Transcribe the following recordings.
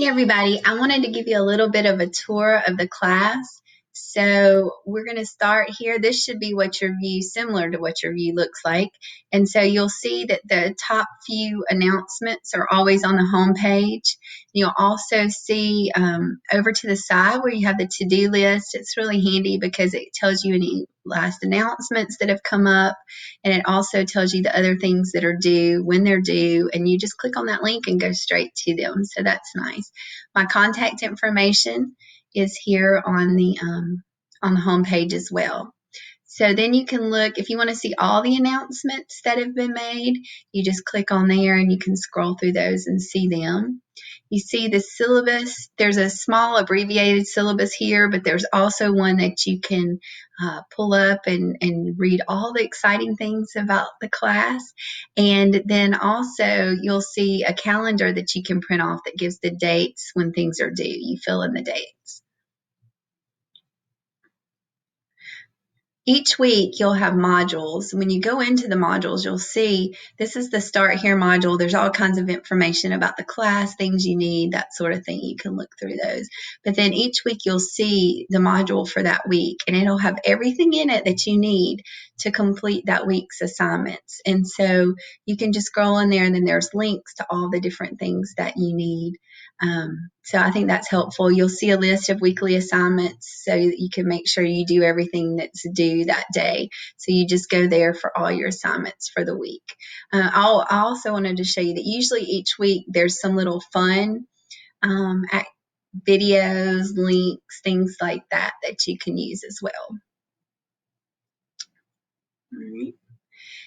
Hey everybody, I wanted to give you a little bit of a tour of the class. So we're going to start here. This should be what your view, similar to what your view looks like. And so you'll see that the top few announcements are always on the home page. You'll also see over to the side where you have the to-do list. It's really handy because it tells you any last announcements that have come up, and it also tells you the other things that are due, when they're due, and you just click on that link and go straight to them. So that's nice. My contact information is here on the home page as well. So then you can look, if you want to see all the announcements that have been made, you just click on there and you can scroll through those and see them. You see the syllabus. There's a small abbreviated syllabus here, but there's also one that you can pull up and read all the exciting things about the class. And then also you'll see a calendar that you can print off that gives the dates when things are due. You fill in the dates. Each week you'll have modules. When you go into the modules, you'll see this is the Start Here module. There's all kinds of information about the class, things you need, that sort of thing. You can look through those. But then each week you'll see the module for that week, and it'll have everything in it that you need to complete that week's assignments. And so you can just scroll in there, and then there's links to all the different things that you need. So I think that's helpful. You'll see a list of weekly assignments so that you can make sure you do everything that's due that day. So you just go there for all your assignments for the week. I also wanted to show you that usually each week there's some little fun videos, links, things like that you can use as well. All right.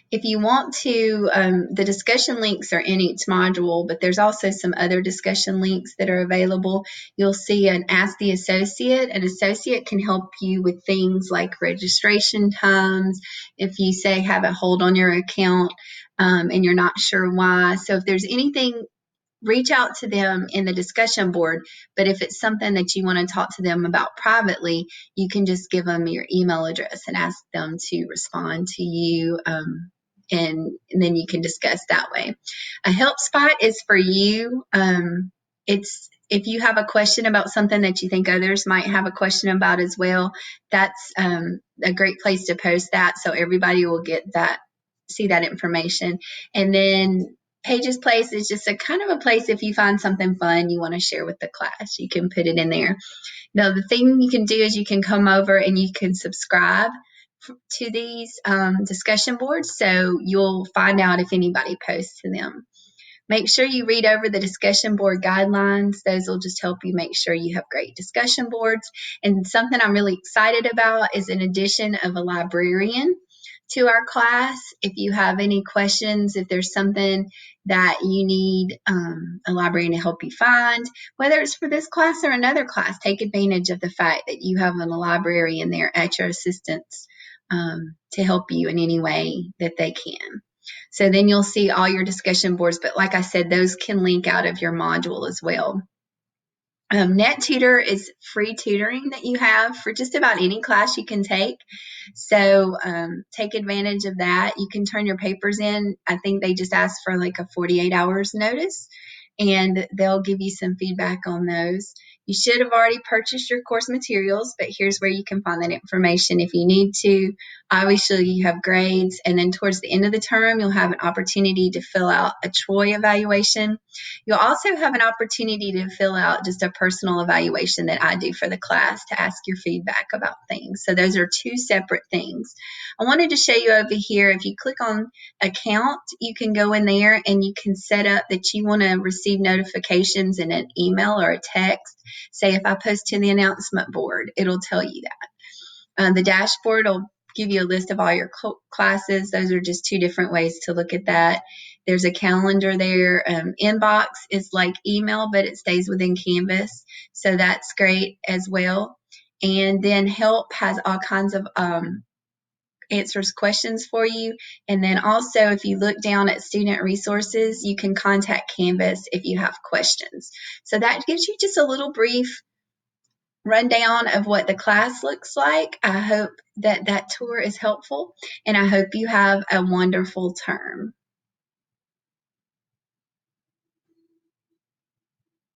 If you want to, the discussion links are in each module, but there's also some other discussion links that are available. You'll see an Ask the Associate. An associate can help you with things like registration times. If you say have a hold on your account and you're not sure why. So if there's anything, reach out to them in the discussion board. But if it's something that you want to talk to them about privately, you can just give them your email address and ask them to respond to you. And then you can discuss that way. A help spot is for you. It's if you have a question about something that you think others might have a question about as well, that's a great place to post that so everybody will get that, see that information. And then Pages Place is just a kind of a place if you find something fun you want to share with the class, you can put it in there. Now, the thing you can do is you can come over and you can subscribe to these discussion boards, so you'll find out if anybody posts to them. Make sure you read over the discussion board guidelines. Those will just help you make sure you have great discussion boards. And something I'm really excited about is an addition of a librarian to our class. If you have any questions, if there's something that you need a librarian to help you find, whether it's for this class or another class, take advantage of the fact that you have a librarian there at your assistance to help you in any way that they can. So then you'll see all your discussion boards, but like I said, those can link out of your module as well. NetTutor is free tutoring that you have for just about any class you can take. So take advantage of that. You can turn your papers in. I think they just ask for like a 48 hours notice, and they'll give you some feedback on those. You should have already purchased your course materials, but here's where you can find that information if you need to. Obviously, you have grades, and then towards the end of the term, you'll have an opportunity to fill out a Troy evaluation. You'll also have an opportunity to fill out just a personal evaluation that I do for the class to ask your feedback about things. So those are two separate things. I wanted to show you over here, if you click on account, you can go in there and you can set up that you want to receive notifications in an email or a text. Say if I post to the announcement board, it'll tell you that. The dashboard will give you a list of all your classes. Those are just two different ways to look at that. There's a calendar there. Inbox is like email, but it stays within Canvas. So that's great as well. And then help has all kinds of answers questions for you. And then also, if you look down at student resources, you can contact Canvas if you have questions. So that gives you just a little brief rundown of what the class looks like. I hope that that tour is helpful, and I hope you have a wonderful term.